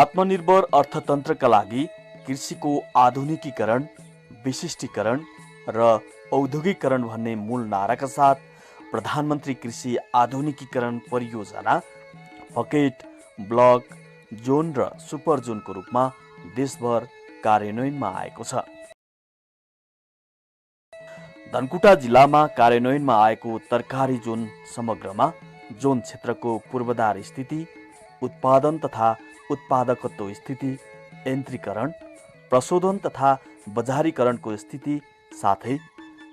आत्मनिर्भर अर्थतन्त्रका लागि कृषिको आधुनिकीकरण, विशिष्टीकरण र औद्योगिकरण भन्ने मूल नाराका साथ प्रधानमन्त्री कृषि आधुनिकीकरण परियोजना पकेट, ब्लक, जोन र सुपर जोनको रूपमा देशभर कार्यान्वयनमा आएको छ। धनकुटा जिल्लामा कार्यान्वयनमा आएको तरकारी जोन समग्रमा जोन क्षेत्रको पूर्वाधार स्थिति, उत्पादन तथा उत्पादकत्व स्थिति, यन्त्रीकरण, प्रशोधन तथा बजारीकरणको स्थिति साथै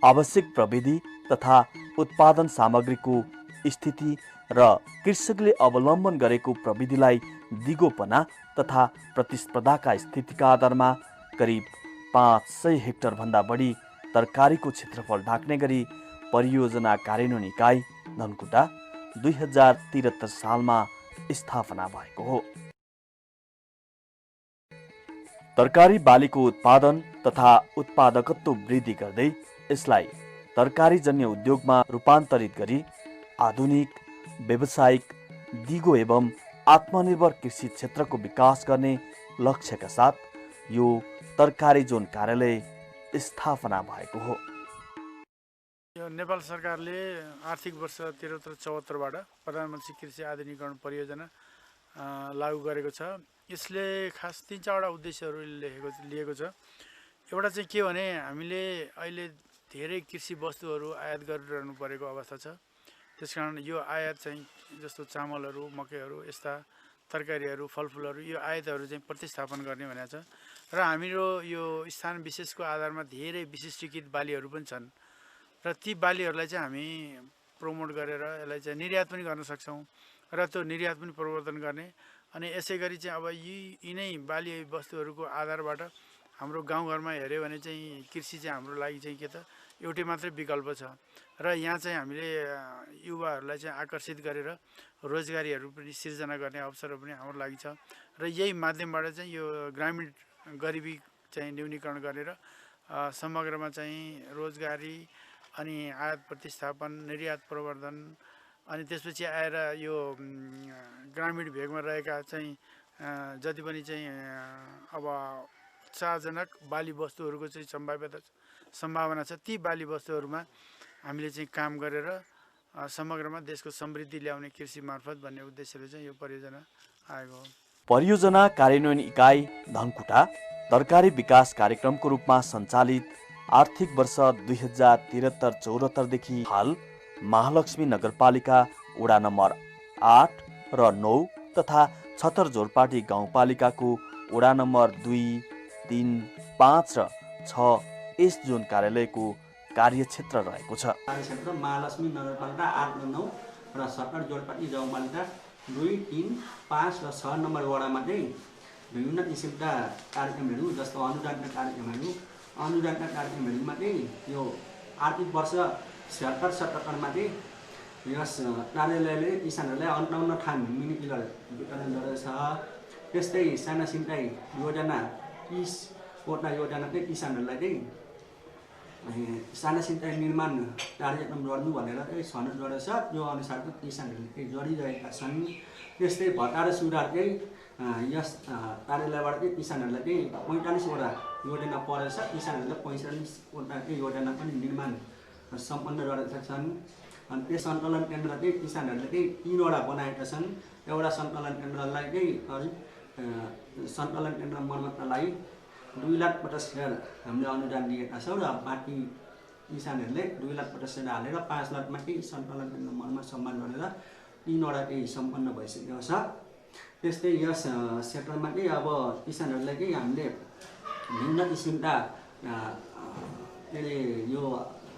आवश्यक प्रविधि तथा उत्पादन सामग्रीको स्थिति र कृषकले अवलम्बन गरेको प्रविधिलाई दिगोपना तथा प्रतिस्पर्धाका स्थितिका आधारमा करिब 500 हेक्टर भन्दा बढी तरकारीको क्षेत्रफल ढाक्ने गरी परियोजना कार्यान्वयन इकाइ धनकुटा 2073 सालमा स्थापना भएको हो। तरकारी बालीको उत्पादन तथा उत्पादकत्व वृद्धि गर्दै यसलाई तरकारीजन्य उद्योगमा रूपान्तरित गरी आधुनिक, व्यावसायिक, दिगो एवं आत्मनिर्भर कृषि क्षेत्रको विकास गर्ने लक्ष्यका साथ यो तरकारी जोन कार्यालय स्थापना भएको हो। यो नेपाल सरकारले आर्थिक वर्ष 73-74 बाट प्रधानमन्त्री कृषि आधुनिकीकरण परियोजना लागू गरेको छ। यसले खास 3-4 उद्देश्यहरू लिएको छ। एउटा चाहिँ के भने हामीले अहिले धेरै कृषि वस्तुहरू आयात गरिरहनु परेको अवस्था छ। त्यसकारण यो आयात चाहिँ जस्तो चामलहरू, मकैहरू, यस्ता तरकारीहरू, फलफुलहरू यो आयातहरू चाहिँ प्रतिस्थापन गर्ने भनेको छ। र हाम्रो यो स्थान विशेषको आधारमा धेरै विशिष्टीकृत बालीहरू पनि छन् र ती बालीहरूलाई चाहिँ हामी प्रमोट गरेर यसलाई चाहिँ निर्यात पनि गर्न सक्छौँ र त्यो निर्यात पनि प्रवर्धन गर्ने। अनि यसै गरी चाहिँ अब यिनै बाली वस्तुहरूको आधारबाट हाम्रो गाउँघरमा हेऱ्यो भने चाहिँ कृषि चाहिँ हाम्रो लागि चाहिँ के त एउटै मात्रै विकल्प छ र यहाँ चाहिँ हामीले युवाहरूलाई चाहिँ आकर्षित गरेर रोजगारीहरू पनि सिर्जना गर्ने अवसरहरू पनि हाम्रो लागि छ र यही माध्यमबाट चाहिँ यो ग्रामीण गरिबी चाहिँ न्यूनीकरण गरेर समग्रमा चाहिँ रोजगारी अनि आयात प्रतिस्थापन, निर्यात प्रवर्धन अनि त्यसपछि आएर यो ग्रामीण भेगमा रहेका चाहिँ जति पनि चाहिँ अब उत्साहजनक बाली वस्तुहरूको चाहिँ सम्भावना छ, ती बाली वस्तुहरूमा हामीले चाहिँ काम गरेर समग्रमा देशको समृद्धि ल्याउने कृषि मार्फत भन्ने उद्देश्यले चाहिँ यो परियोजना आएको हो। परियोजना कार्यान्वयन इकाइ धनकुटा तरकारी विकास कार्यक्रमको रूपमा सञ्चालित आर्थिक वर्ष 2073-74 देखि हाल महालक्ष्मी नगरपालिका वडा नम्बर 8 र 9 तथा छतर झोरपाटी गाउँपालिकाको वडा नम्बर 2, 3, 5 र 6 यस जोन कार्यालयको कार्यक्षेत्र रहेको छ। कार्यक्षेत्र महालक्ष्मी नगरपालिका 8 र 9 र छतर झोरपाटी गाउँपालिका 2, 3, 5 र 6 नम्बर वडामा चाहिँ विभिन्न किसिमका कार्यक्रमहरू जस्तो अनुदानका कार्यक्रमहरूमा चाहिँ यो आर्थिक वर्ष 76-77 चाहिँ यस कार्यालयले किसानहरूलाई 58 थान मिनी टिलर वितरण गरेको छ। त्यस्तै साना सिँचाइ योजना 30वटा योजना चाहिँ किसानहरूलाई चाहिँ साना सिँचाइ निर्माण कार्यक्रम गर्नु भनेर चाहिँ छनौट गरेको छ। त्यो अनुसारको किसानहरूले चाहिँ गरिरहेका छन्। त्यस्तै भत्ता र सुधार चाहिँ यस कार्यालयबाट चाहिँ किसानहरूलाई चाहिँ 45वटा योजना परेको छ। किसानहरूले 45वटा योजना पनि निर्माण सम्पन्न गरेका छन्। अनि त्यो सङ्कलन केन्द्र चाहिँ किसानहरूले चाहिँ 3वटा बनाएका छन्। एउटा सङ्कलन केन्द्रलाई चाहिँ सङ्कलन केन्द्र मर्मतलाई 2,50,000 हामीले अनुदान दिएका छौँ र बाँकी किसानहरूले 2,50,000 हालेर 5 लाखमा चाहिँ सङ्कलन केन्द्र मर्मत सम्मान गरेर 3वटा चाहिँ सम्पन्न भइसकेको छ। त्यस्तै यस क्षेत्रमा चाहिँ अब किसानहरूलाई चाहिँ हामीले भिन्न किसिमका यो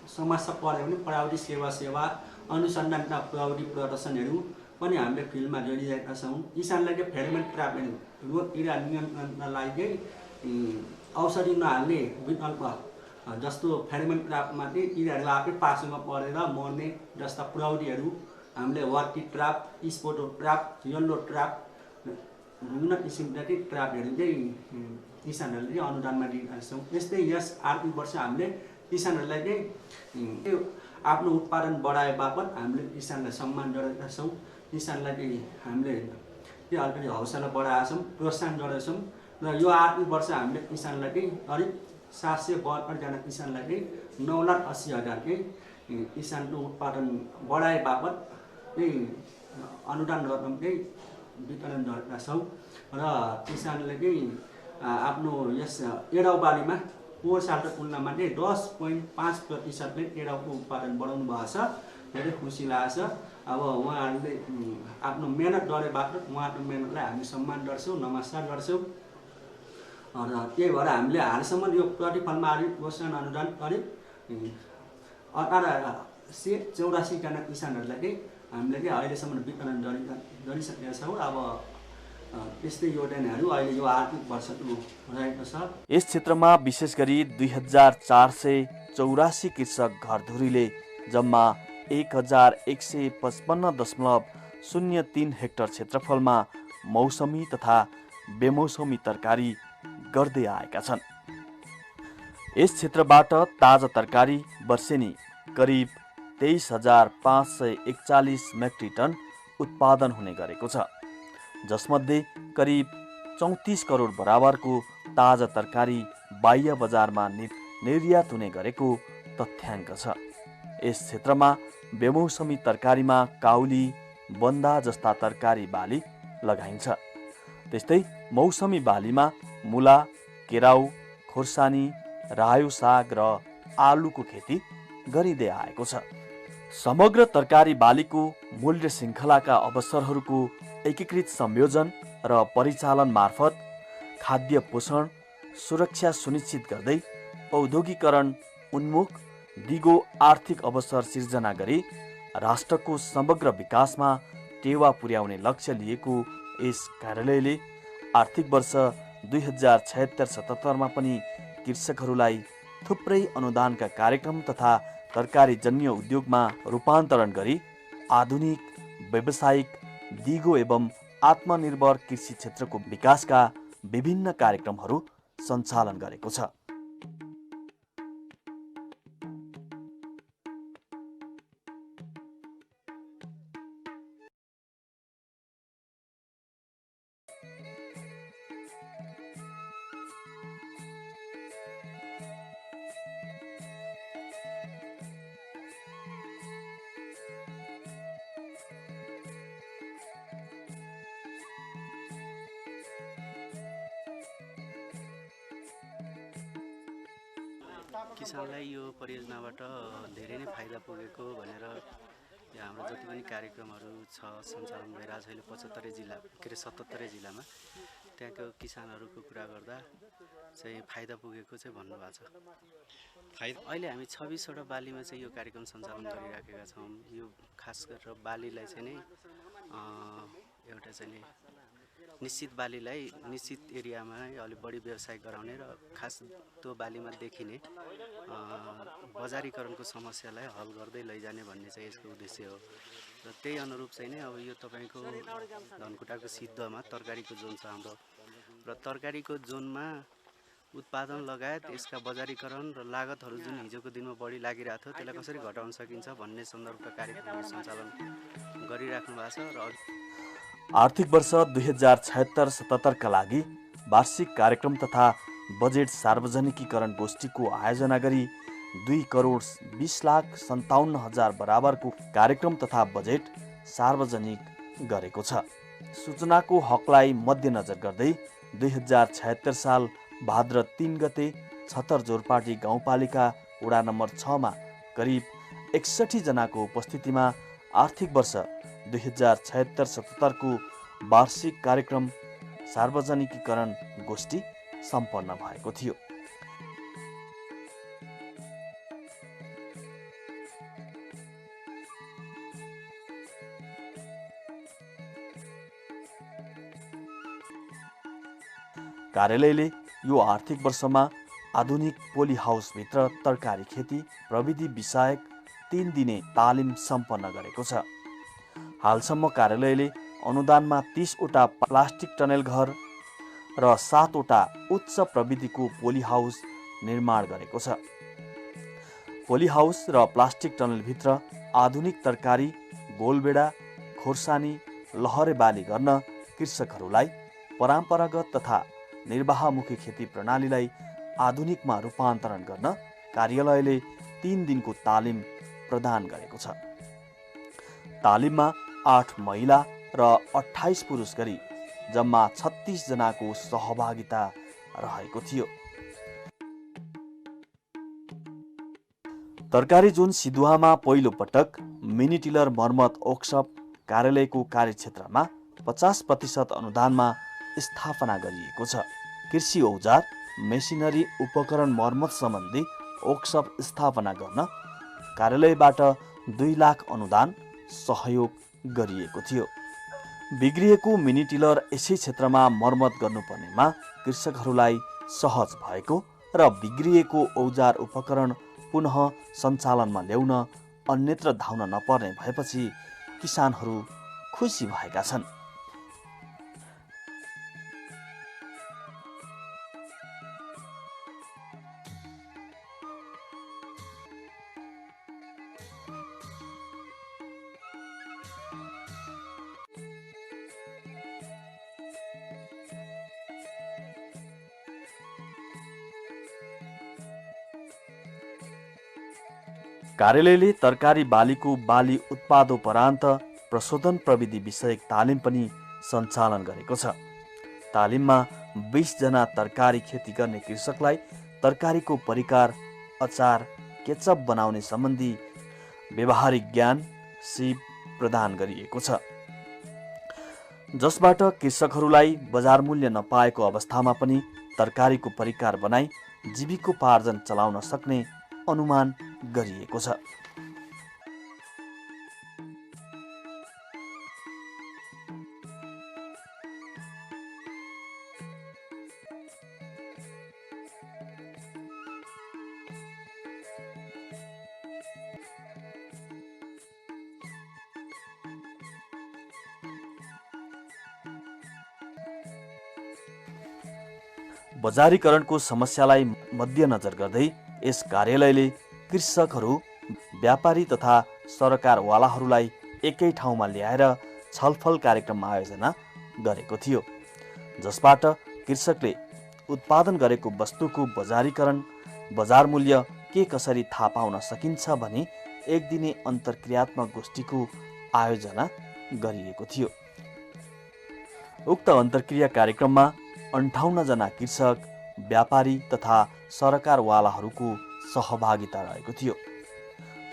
समस्या पऱ्यो भने प्रविधि सेवा अनुसन्धानका प्रविधि प्रदर्शनहरू पनि हामीले फिल्डमा जोडिरहेका छौँ। किसानलाई चाहिँ फेरोमोन ट्र्यापहरू रोग किरा नियन्त्रणका लागि औषधि नहाल्ने विकल्प जस्तो फेरोमोन ट्र्यापमा चाहिँ किराहरू आफै पासोमा परेर मर्ने जस्ता प्रविधिहरू हामीले Varkey trap, स्पोटो trap, yellow trap विभिन्न किसिमका चाहिँ ट्र्यापहरू चाहिँ किसानहरूले चाहिँ अनुदानमा दिएका छौँ। त्यस्तै यस आर्थिक वर्ष हामीले किसानहरूलाई चाहिँ आफ्नो उत्पादन बढाए बापत हामीले किसानलाई सम्मान गरेका छौँ। किसानलाई चाहिँ हामीले के अलिकति हौसला बढाएका छौँ, प्रोत्साहन गर्दैछौँ र यो आर्थिक वर्ष हामीले किसानलाई चाहिँ करिब 772जना किसानलाई चाहिँ 9,80,000 चाहिँ किसानको उत्पादन बढाए बापत चाहिँ अनुदान रकम चाहिँ वितरण गरेका छौँ र किसानले चाहिँ आफ्नो यस एडाउ बालीमा पोहोर सालको तुलनामा चाहिँ 10.5% एडाउको उत्पादन बढाउनु भएको छ। धेरै खुसी लागेको छ। अब उहाँहरूले आफ्नो मेहनत गरे बापत उहाँको मेहनतलाई हामी सम्मान गर्छौँ, नमस्कार गर्छौँ र त्यही भएर हामीले हालसम्म यो प्रतिफलमा प्रोत्साहन अनुदान करिब 1,884जना किसानहरूलाई चाहिँ हामीले चाहिँ अहिलेसम्म वितरण गरिसकेका छौँ। अब त्यस्तै योजनाहरू अहिले यो आर्थिक वर्षको रहेको छ। यस क्षेत्रमा विशेष गरी 2,484 कृषक घरधुरीले जम्मा 1,155.03 हेक्टर क्षेत्रफलमा मौसमी तथा बेमौसमी तरकारी गर्दै आएका छन्। यस क्षेत्रबाट ताजा तरकारी वर्षेनी करिब 23,541 मेट्रिक टन उत्पादन हुने गरेको छ, जसमध्ये करिब 34 करोड बराबरको ताजा तरकारी बाह्य बजारमा निर्यात हुने गरेको तथ्याङ्क छ। यस क्षेत्रमा बेमौसमी तरकारीमा काउली, बन्दा जस्ता तरकारी बाली लगाइन्छ। त्यस्तै मौसमी बालीमा मुला, केराउ, खोर्सानी, रायो साग र आलुको खेती गरिँदै आएको छ। समग्र तरकारी बालीको मूल्य श्रृङ्खलाका अवसरहरूको एकीकृत संयोजन र परिचालन मार्फत खाद्य पोषण सुरक्षा सुनिश्चित गर्दै औद्योगिकरण उन्मुख दिगो आर्थिक अवसर सिर्जना गरी राष्ट्रको समग्र विकासमा टेवा पुर्याउने लक्ष्य लिएको यस कार्यालयले आर्थिक वर्ष 2076-77 पनि कृषकहरूलाई थुप्रै अनुदानका कार्यक्रम तथा तरकारीजन्य उद्योगमा रूपान्तरण गरी आधुनिक, व्यावसायिक, दिगो एवं आत्मनिर्भर कृषि क्षेत्रको विकासका विभिन्न कार्यक्रमहरू सञ्चालन गरेको छ। किसानलाई यो परियोजनाबाट धेरै नै फाइदा पुगेको भनेर यो हाम्रो जति पनि कार्यक्रमहरू छ सञ्चालन भइरहेको छ अहिले 77 जिल्लामा त्यहाँको किसानहरूको कुरा गर्दा चाहिँ फाइदा पुगेको चाहिँ भन्नुभएको छ। अहिले हामी 26वटा बालीमा चाहिँ यो कार्यक्रम सञ्चालन गरिराखेका छौँ। यो खास गरेर बालीलाई चाहिँ नै एउटा चाहिँ निश्चित बालीलाई निश्चित एरियामा अलिक बढी व्यवसाय गराउने र खास त्यो बालीमा देखिने बजारीकरणको समस्यालाई हल गर्दै लैजाने भन्ने चाहिँ यसको उद्देश्य हो। र त्यही अनुरूप चाहिँ नै अब यो तपाईँको धनकुटाको सिद्धमा तरकारीको जोन छ हाम्रो र तरकारीको जोनमा उत्पादन लगायत यसका बजारीकरण र लागतहरू जुन हिजोको दिनमा बढी लागिरहेको थियो त्यसलाई कसरी घटाउन सकिन्छ भन्ने सन्दर्भका कार्यक्रमहरू सञ्चालन गरिराख्नु भएको छ। र आर्थिक वर्ष 2076-77 का लागि वार्षिक कार्यक्रम तथा बजेट सार्वजनिकीकरण गोष्ठीको आयोजना गरी 2,20,57,000 बराबरको कार्यक्रम तथा बजेट सार्वजनिक गरेको छ। सूचनाको हकलाई मध्यनजर गर्दै 2076 साल भाद्र 3 गते छतर जोरपाटी गाउँपालिका वडा नम्बर 6 मा करिब 61 जनाको उपस्थितिमा आर्थिक वर्ष 2076-77 को वार्षिक कार्यक्रम सार्वजनिकीकरण गोष्ठी सम्पन्न भएको थियो। कार्यालयले यो आर्थिक वर्षमा आधुनिक पोली हाउसभित्र तरकारी खेती प्रविधि विषयक 3 दिने तालिम सम्पन्न गरेको छ। हालसम्म कार्यालयले अनुदानमा 30वटा प्लास्टिक टनेल घर र 7वटा उच्च प्रविधिको पोली हाउस निर्माण गरेको छ। पोली हाउस र प्लास्टिक टनेलभित्र आधुनिक तरकारी, गोलबेडा, खोर्सानी, लहरे बाली गर्न कृषकहरूलाई परम्परागत तथा निर्वाहमुखी खेती प्रणालीलाई आधुनिकमा रूपान्तरण गर्न कार्यालयले 3 दिनको तालिम प्रदान गरेको छ। तालिममा 8 महिला र 28 पुरुष गरी जम्मा 36 जनाको सहभागिता रहेको थियो। तरकारी जोन सिधुवामा पहिलो पटक मिनी टिलर मर्मत वर्कसप कार्यालयको कार्यक्षेत्रमा 50% अनुदानमा स्थापना गरिएको छ। कृषि औजार, मेसिनरी उपकरण मर्मत सम्बन्धी वर्कसप स्थापना गर्न कार्यालयबाट 2 लाख अनुदान सहयोग गरिएको थियो। बिग्रिएको मिनी टिलर यसै क्षेत्रमा मर्मत गर्नुपर्नेमा कृषकहरूलाई सहज भएको र बिग्रिएको औजार उपकरण पुनः सञ्चालनमा ल्याउन अन्यत्र धाउन नपर्ने भएपछि किसानहरू खुसी भएका छन्। कार्यालयले तरकारी बालीको बाली उत्पादोपरान्त प्रशोधन प्रविधि विषयक तालिम पनि सञ्चालन गरेको छ। तालिममा 20 जना तरकारी खेती गर्ने कृषकलाई तरकारीको परिकार, अचार, केचप बनाउने सम्बन्धी व्यावहारिक ज्ञान, सिप प्रदान गरिएको छ, जसबाट कृषकहरूलाई बजार मूल्य नपाएको अवस्थामा पनि तरकारीको परिकार बनाई जीविकोपार्जन चलाउन सक्ने अनुमान गरिएको छ। बजारीकरणको समस्यालाई मध्यनजर गर्दै यस कार्यालयले कृषकहरू, व्यापारी तथा सरकारवालाहरूलाई एकै ठाउँमा ल्याएर छलफल कार्यक्रम आयोजना गरेको थियो, जसबाट कृषकले उत्पादन गरेको वस्तुको बजारीकरण, बजार मूल्य के कसरी थाहा पाउन सकिन्छ भनी एक दिने अन्तर्क्रियात्मक गोष्ठीको आयोजना गरिएको थियो। उक्त अन्तर्क्रिया कार्यक्रममा 58 जना कृषक, व्यापारी तथा सरकारवालाहरूको सहभागिता रहेको थियो।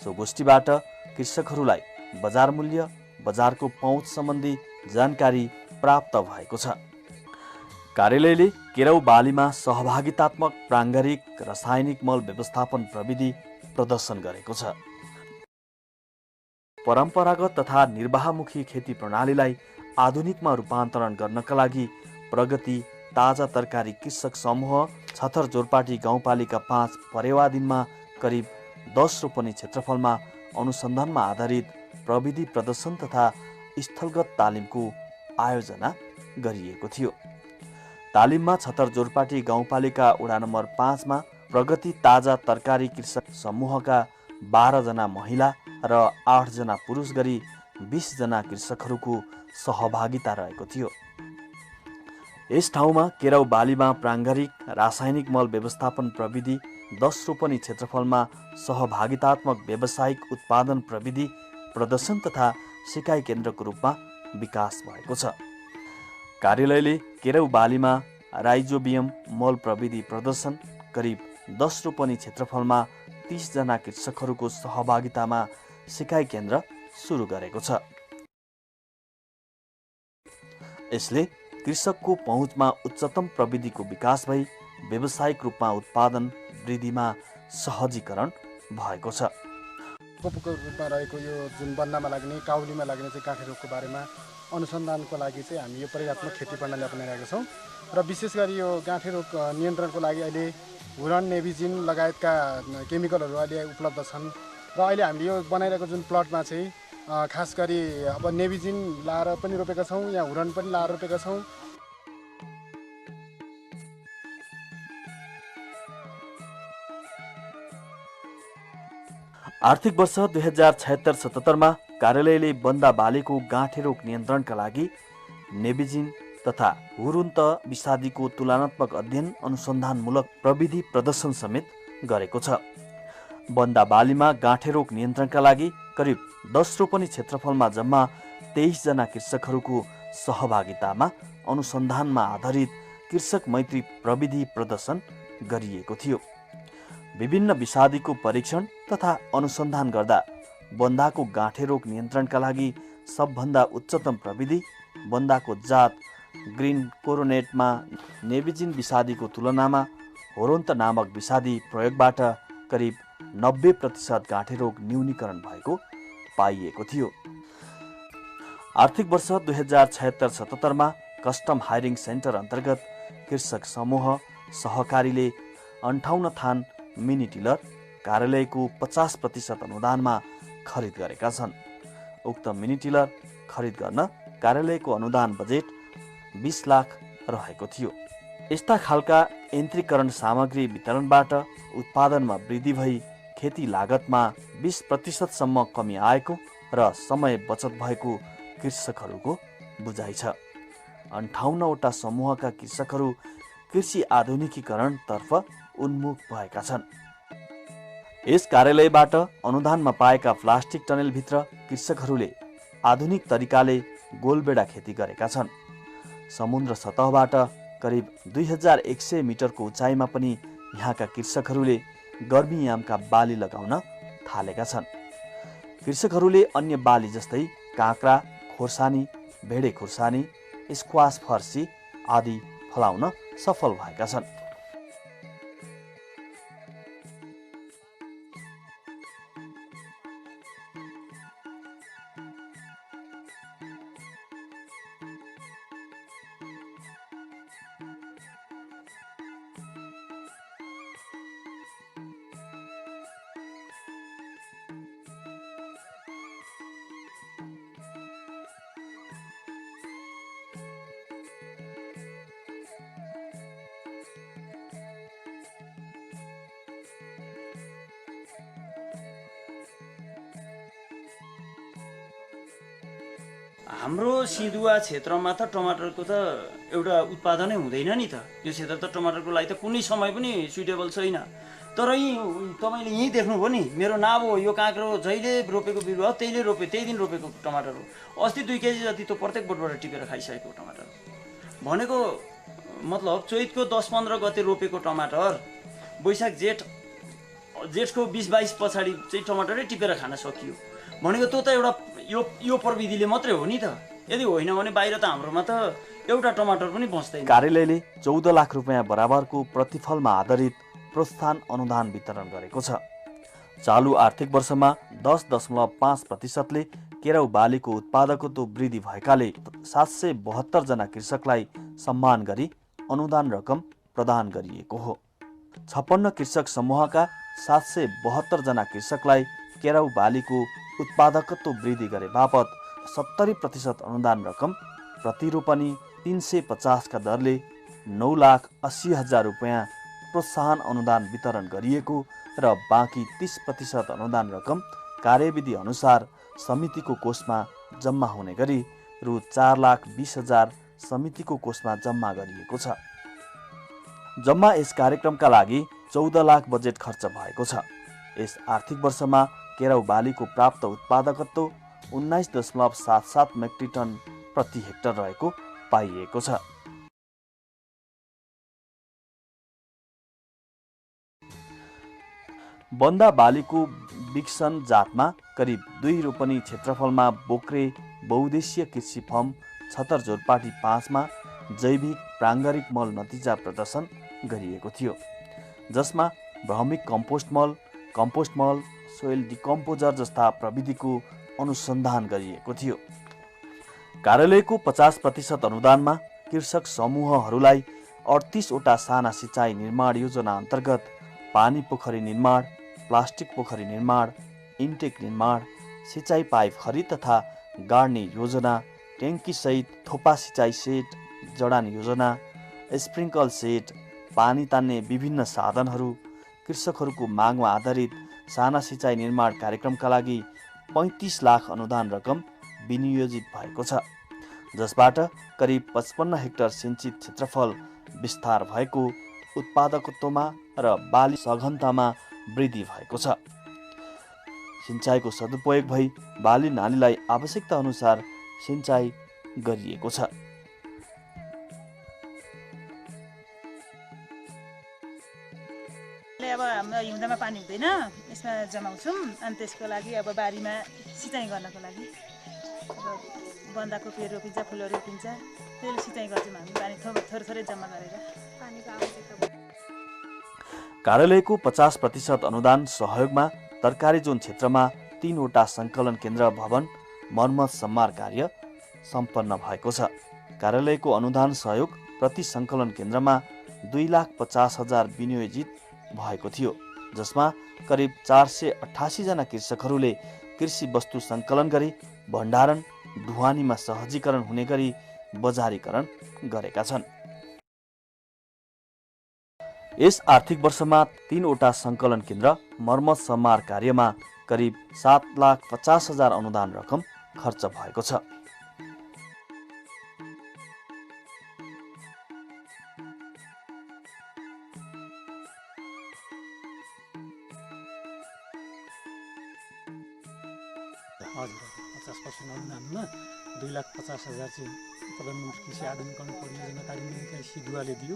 सो गोष्ठीबाट कृषकहरूलाई बजार मूल्य, बजारको पहुँच सम्बन्धी जानकारी प्राप्त भएको छ। कार्यालयले केराउ बालीमा सहभागितात्मक प्राङ्गारिक रासायनिक मल व्यवस्थापन प्रविधि प्रदर्शन गरेको छ। परम्परागत तथा निर्वाहमुखी खेती प्रणालीलाई आधुनिकमा रूपान्तरण गर्नका लागि प्रगति ताजा तरकारी कृषक समूह छतर जोरपाटी गाउँपालिका 5 परेवादिनमा करिब 10 रोपनी क्षेत्रफलमा अनुसन्धानमा आधारित प्रविधि प्रदर्शन तथा स्थलगत तालिमको आयोजना गरिएको थियो। तालिममा छतर जोरपाटी गाउँपालिका वडा नम्बर 5 मा प्रगति ताजा तरकारी कृषक समूहका 12 जना महिला र 8 जना पुरुष गरी 20 जना कृषकहरूको सहभागिता रहेको थियो। यस ठाउँमा केराउ बालीमा प्राङ्गारिक रासायनिक मल व्यवस्थापन प्रविधि 10 रोपनी क्षेत्रफलमा सहभागितात्मक व्यावसायिक उत्पादन प्रविधि प्रदर्शन तथा सिकाइ केन्द्रको रूपमा विकास भएको छ। कार्यालयले केराउ बालीमा राइजोबियम मल प्रविधि प्रदर्शन करिब 10 रोपनी क्षेत्रफलमा 30 जना कृषकहरूको सहभागितामा सिकाइ केन्द्र सुरु गरेको छ। यसले कृषकको पहुँचमा उच्चतम प्रविधिको विकास भई व्यावसायिक रूपमा उत्पादन वृद्धिमा सहजीकरण भएको छ। उपको रूपमा रहेको यो जुन बन्दामा लाग्ने, काउलीमा लाग्ने चाहिँ गाँठे रोगको बारेमा अनुसन्धानको लागि चाहिँ हामी यो प्रयोगात्मक खेती प्रणाली अपनाइरहेका छौँ र विशेष गरी यो गाँठे रोग नियन्त्रणको लागि अहिले हुरन, नेभिजिन लगायतका केमिकलहरू अहिले उपलब्ध छन् र अहिले हामीले यो बनाइरहेको जुन प्लटमा चाहिँ खास गरी अब नेभिजिन लाएर पनि रोपेका छौँ, यहाँ हुरन पनि लाएर रोपेका छौँ। आर्थिक वर्ष 2076-77 मा कार्यालयले बन्दा बालीको गाँठे रोग नियन्त्रणका लागि नेबिजिन तथा हुरुन्त विषादीको तुलनात्मक अध्ययन अनुसन्धानमूलक प्रविधि प्रदर्शन समेत गरेको छ। बन्दा बालीमा गाँठे रोग नियन्त्रणका लागि करिब 10 रोपनी क्षेत्रफलमा जम्मा 23 जना कृषकहरूको सहभागितामा अनुसन्धानमा आधारित कृषक मैत्री प्रविधि प्रदर्शन गरिएको थियो। विभिन्न विषादीको परीक्षण तथा अनुसन्धान गर्दा बन्दाको गाँठे रोग नियन्त्रणका लागि सबभन्दा उच्चतम प्रविधि बन्दाको जात ग्रिन कोरोनेटमा नेबिजिन विषादीको तुलनामा होरोन्त नामक विषादी प्रयोगबाट करिब 90% गाँठे रोग न्यूनीकरण भएको पाइएको थियो। आर्थिक वर्ष 2076-77 मा कस्टम हायरिङ सेन्टर अन्तर्गत कृषक समूह सहकारीले 58 थान मिनी टिलर कार्यालयको 50% अनुदानमा खरिद गरेका छन्। उक्त मिनी टिलर खरिद गर्न कार्यालयको अनुदान बजेट 20 लाख रहेको थियो। यस्ता खालका यन्त्रीकरण सामग्री वितरणबाट उत्पादनमा वृद्धि भई खेती लागतमा 20% सम्म कमी आएको र समय बचत भएको कृषकहरूको बुझाइ छ। 58 वटा समूहका कृषकहरू कृषि आधुनिकीकरणतर्फ उन्मुख भएका छन्। यस कार्यालयबाट अनुदानमा पाएका प्लास्टिक टनेलभित्र कृषकहरूले आधुनिक तरिकाले गोलबेडा खेती गरेका छन्। समुद्र सतहबाट करिब 2100 मिटरको उचाइमा पनि यहाँका कृषकहरूले गर्मीयामका बाली लगाउन थालेका छन्। कृषकहरूले अन्य बाली जस्तै काँक्रा, खोर्सानी, भेडे खोर्सानी, स्क्वास, फर्सी आदि फलाउन सफल भएका छन्। हाम्रो सिधुवा क्षेत्रमा त टमाटरको त एउटा उत्पादनै हुँदैन नि त। यो क्षेत्र त टमाटरको लागि त कुनै समय पनि सुइटेबल छैन। तर तपाईँले यहीँ देख्नुभयो नि, मेरो नाब हो, यो काँक्रो जहिले रोपेको बिरुवा हो त्यही दिन रोपेको टमाटर हो। अस्ति 2 केजी जति त प्रत्येक बोटबाट टिपेर खाइसकेको टमाटर भनेको मतलब चैतको 10-15 गते रोपेको टमाटर वैशाख जेठको 20-22 पछाडि चाहिँ टमाटरै टिपेर खान सकियो भनेको त्यो त एउटा यो प्रविधिले मात्रै हो नि त। यदि होइन भने बाहिर त हाम्रोमा त एउटा टमाटर पनि बस्दैन। कार्यालयले 14 लाख रुपियाँ बराबरको प्रतिफलमा आधारित प्रोत्साहन अनुदान वितरण गरेको छ। चालु आर्थिक वर्षमा 10.5%ले केराउ बालीको उत्पादकत्व वृद्धि भएकाले 772 जना कृषकलाई सम्मान गरी अनुदान रकम प्रदान गरिएको हो। 56 कृषक समूहका 772 जना कृषकलाई केराउ बालीको उत्पादकत्व वृद्धि गरे बापत 70% अनुदान रकम प्रति रोपनी 350 का दरले 9,80,000 रुपियाँ प्रोत्साहन अनुदान वितरण गरिएको र बाँकी 30% अनुदान रकम कार्यविधि अनुसार समितिको कोषमा जम्मा हुने गरी रु 4,20,000 समितिको कोषमा जम्मा गरिएको छ। जम्मा यस कार्यक्रमका लागि 14 लाख बजेट खर्च भएको छ। यस आर्थिक वर्षमा केराउ बालीको प्राप्त उत्पादकत्व 19.77 मेट्रिक टन प्रति हेक्टर रहेको पाइएको छ। बन्दा बालीको विक्सन जातमा करिब 2 रोपनी क्षेत्रफलमा बोक्रे बहुद्देश्य कृषि फर्म छतर जोरपाटी 5 मा जैविक प्राङ्गारिक मल नतिजा प्रदर्शन गरिएको थियो, जसमा भ्रमिक कम्पोस्ट मल, सोइल डिकम्पोजर जस्ता प्रविधिको अनुसन्धान गरिएको थियो। कार्यालयको 50% अनुदानमा कृषक समूहहरूलाई 38 वटा साना सिँचाइ निर्माण योजना अन्तर्गत पानी पोखरी निर्माण, प्लास्टिक पोखरी निर्माण, इन्टेक निर्माण, सिँचाइ पाइप खरिद तथा गाड्ने योजना, ट्याङ्की सहित थोपा सिँचाइ सेट, जडान योजना, स्प्रिङ्कल सेट, पानी तान्ने विभिन्न साधनहरू, कृषकहरूको मागमा आधारित साना सिँचाइ निर्माण कार्यक्रमका लागि 35 लाख अनुदान रकम विनियोजित भएको छ। जसबाट करिब 55 हेक्टर सिंचित क्षेत्रफल विस्तार भएको, उत्पादकत्वमा र बाली सघनतामा वृद्धि भएको छ। सिंचाइको सदुपयोग भई बाली नालीलाई आवश्यकता अनुसार सिंचाइ गरिएको छ। अब हाम्रो हिउँदामा पानी हुँदैन, यसमा जमाउँछौँ अनि त्यसको लागि अब बारीमा सिँचाइ गर्नको लागि अब बन्दाकोपीहरू रोपिन्छ, फुलहरू रोपिन्छ, त्यसले सिँचाइ गर्छौँ हामी पानी थोरै थोरै जम्मा गरेर। पानीको आवश्यकता कार्यालयको 50% अनुदान सहयोगमा तरकारी जोन क्षेत्रमा 3वटा सङ्कलन केन्द्र भवन मर्मत सम्मार कार्य सम्पन्न भएको छ। कार्यालयको अनुदान सहयोग प्रति सङ्कलन केन्द्रमा 2,50,000 विनियोजित भएको थियो, जसमा करिब 488 जना कृषकहरूले कृषि वस्तु सङ्कलन गरी भण्डारण ढुवानीमा सहजीकरण हुने गरी बजारीकरण गरेका छन्। यस आर्थिक वर्षमा 3वटा सङ्कलन केन्द्र मर्मत सम्मार कार्यमा करिब 7,50,000 अनुदान रकम खर्च भएको छ। हजुर 50% अनुदानमा 2,50,000 चाहिँ प्रधानमन्त्री कृषि आधुनिकीकरण परियोजना कार्यान्वयनका सिधुवाले दियो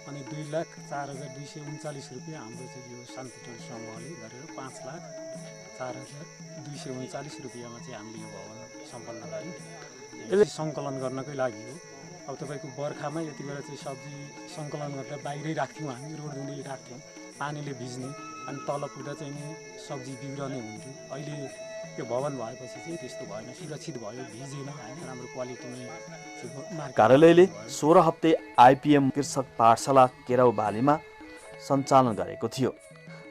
अनि 2,04,239 रुपियाँ हाम्रो चाहिँ यो शान्तिटोल समूहले गरेर 5,04,239 रुपियाँमा चाहिँ हामीले यो भवन सम्पन्न गऱ्यौँ। यसले सङ्कलन गर्नकै लागि हो। अब तपाईँको बर्खामा यति बेला चाहिँ सब्जी सङ्कलन गर्दा बाहिरै राख्थ्यौँ, हामी रोडमुनि राख्थ्यौँ, पानीले भिज्ने अनि तल पुग्दा चाहिँ नि सब्जी बिग्रने हुन्थ्यो। अहिले यो भवन भएपछि चाहिँ त्यस्तो भएन, सुरक्षित भयो, भिजेन, होइन, राम्रो क्वालिटीमै। कार्यालयले 16 हप्ते आइपिएम कृषक पाठशाला केराउ बालीमा सञ्चालन गरेको थियो,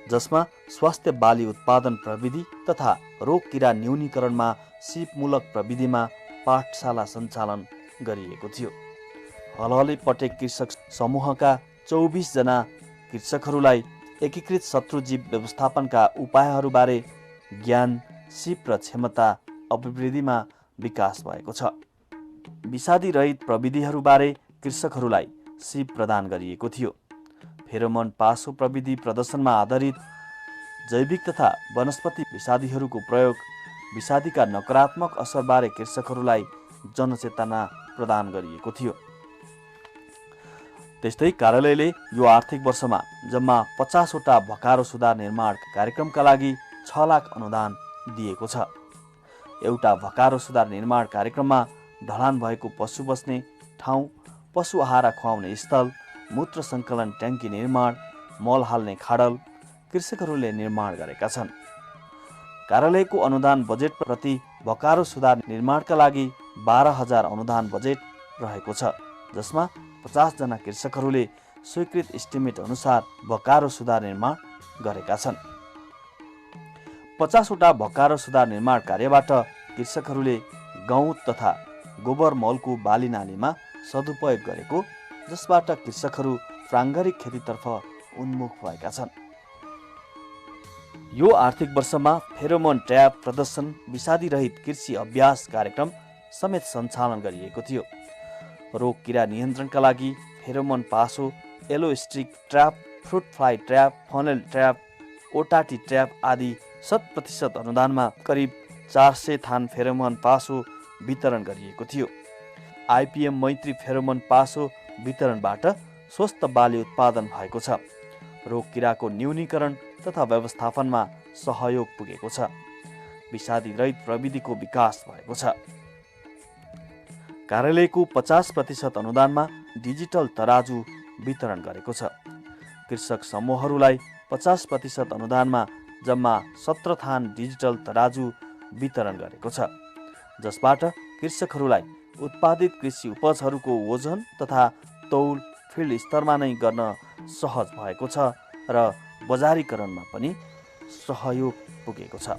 जसमा स्वास्थ्य बाली उत्पादन प्रविधि तथा रोग किरा न्यूनीकरणमा सिपमूलक प्रविधिमा पाठशाला सञ्चालन गरिएको थियो। हलहले पटेक कृषक समूहका 24 जना कृषकहरूलाई एकीकृत शत्रुजीव व्यवस्थापनका उपायहरूबारे ज्ञान, सिप र क्षमता अभिवृद्धिमा विकास भएको छ। विषादी रहित प्रविधिहरूबारे कृषकहरूलाई सिप प्रदान गरिएको थियो। फेरोमोन पासो प्रविधि प्रदर्शनमा आधारित जैविक तथा वनस्पति विषादीहरूको प्रयोग, विषादीका नकारात्मक असरबारे कृषकहरूलाई जनचेतना प्रदान गरिएको थियो। त्यस्तै कार्यालयले यो आर्थिक वर्षमा जम्मा 50वटा भकारो सुधार निर्माण कार्यक्रमका लागि 6 लाख अनुदान दिएको छ। एउटा भकारो सुधार निर्माण कार्यक्रममा ढलान भएको पशु बस्ने ठाउँ, पशु आहारा खुवाउने स्थल, मूत्र सङ्कलन ट्याङ्की निर्माण, मल हाल्ने खाडल कृषकहरूले निर्माण गरेका छन्। कार्यालयको अनुदान बजेट प्रति भकारो सुधार निर्माणका लागि 12,000 अनुदान बजेट रहेको छ, जसमा 50 जना कृषकहरूले स्वीकृत इस्टिमेट अनुसार भकारो सुधार निर्माण गरेका छन्। 50वटा भकारो सुधार निर्माण कार्यबाट कृषकहरूले गहुँ तथा गोबर मलको बाली नालीमा सदुपयोग गरेको, जसबाट कृषकहरू प्राङ्गारिक खेतीतर्फ उन्मुख भएका छन्। यो आर्थिक वर्षमा फेरोमोन ट्र्याप प्रदर्शन, विषादी रहित कृषि अभ्यास कार्यक्रम समेत सञ्चालन गरिएको थियो। रोग किरा नियन्त्रणका लागि फेरोमोन पासो, yellow sticky trap, fruit fly trap, funnel trap, ओटाटी ट्र्याप आदि 100% अनुदानमा करिब 400 थान फेरोमोन पासो वितरण गरिएको थियो। आइपिएम मैत्री फेरोमोन पासो वितरणबाट स्वस्थ बाली उत्पादन भएको छ। रोग किराको न्यूनीकरण तथा व्यवस्थापनमा सहयोग पुगेको छ। विषादी रहित प्रविधिको विकास भएको छ। कार्यालयको 50% अनुदानमा डिजिटल तराजु वितरण गरेको छ। कृषक समूहहरूलाई 50% अनुदानमा जम्मा 17 थान डिजिटल तराजु वितरण गरेको छ, जसबाट कृषकहरूलाई उत्पादित कृषि उपजहरूको वजन तथा तौल फिल्ड स्तरमा नै गर्न सहज भएको छ र बजारीकरणमा पनि सहयोग पुगेको छ।